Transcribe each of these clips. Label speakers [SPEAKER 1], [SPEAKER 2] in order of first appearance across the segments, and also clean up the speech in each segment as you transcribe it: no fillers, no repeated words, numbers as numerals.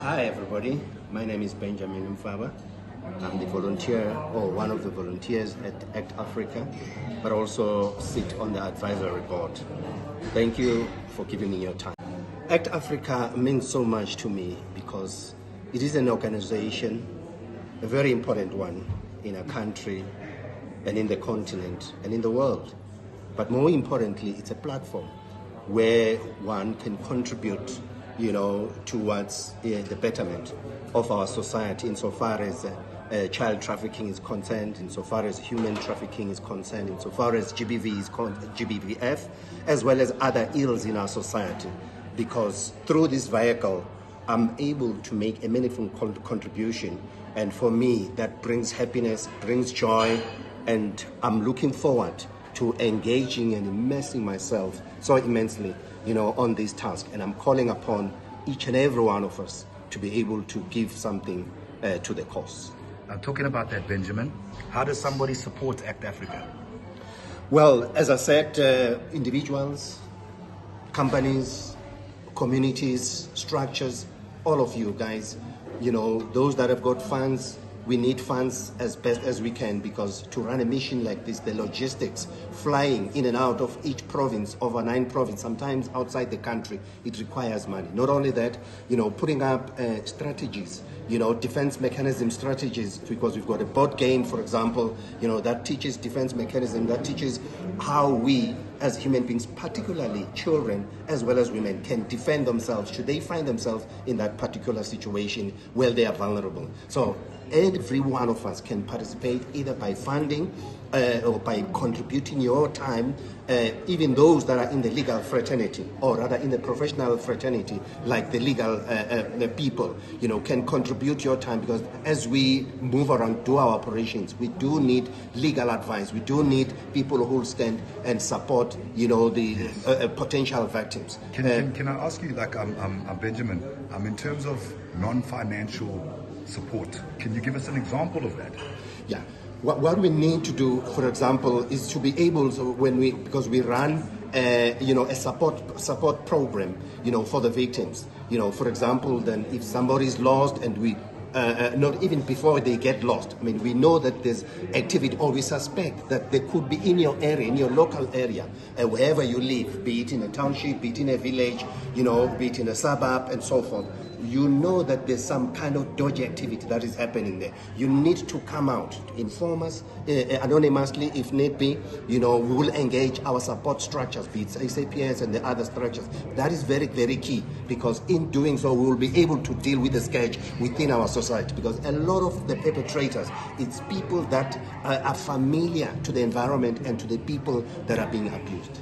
[SPEAKER 1] Hi everybody, my name is Benjamin Mfaba. I'm the volunteer or one of the volunteers at ACT Africa, but also sit on the advisory board. Thank you for giving me your time. ACT Africa means so much to me because it is an organization, a very important one in a country and in the continent and in the world. But more importantly, it's a platform where one can contribute towards the betterment of our society insofar as child trafficking is concerned, insofar as human trafficking is concerned, insofar as GBVF, as well as other ills in our society. Because through this vehicle, I'm able to make a meaningful contribution. And for me, that brings happiness, brings joy, and I'm looking forward to engaging and immersing myself so immensely on this task. And I'm calling upon each and every one of us to be able to give something to the cause.
[SPEAKER 2] Talking about that, Benjamin, how does somebody support ACT Africa?
[SPEAKER 1] Well, as I said, individuals, companies, communities, structures, all of you guys, those that have got funds, we need funds as best as we can, because to run a mission like this, the logistics, flying in and out of each province, over 9 provinces, sometimes outside the country, it requires money. Not only that, putting up strategies, defense mechanism strategies, because we've got a board game, for example, that teaches defense mechanism, that teaches how we as human beings, particularly children as well as women, can defend themselves should they find themselves in that particular situation where they are vulnerable. So every one of us can participate either by funding or by contributing your time, even those that are in the legal fraternity, or rather in the professional fraternity, like the legal people, can contribute your time, because as we move around, do our operations, we do need legal advice. We do need people who will stand and support, the potential victims.
[SPEAKER 2] Can I ask you, Benjamin, in terms of non-financial support, can you give us an example of that?
[SPEAKER 1] Yeah. What we need to do, for example, is to be able to, because we run, a support program, for the victims. For example, then if somebody is lost and we, not even before they get lost, we know that there's activity, or we suspect that they could be in your area, in your local area, wherever you live, be it in a township, be it in a village, be it in a suburb, and so forth. That there's some kind of dodgy activity that is happening there. You need to come out, inform us anonymously if need be. We will engage our support structures, be it SAPS and the other structures. That is very, very key, because in doing so, we will be able to deal with the scourge within our society, because a lot of the perpetrators, it's people that are familiar to the environment and to the people that are being abused.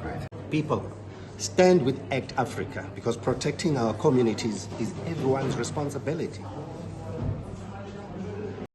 [SPEAKER 2] Great.
[SPEAKER 1] People, stand with ACT Africa, because protecting our communities is everyone's responsibility.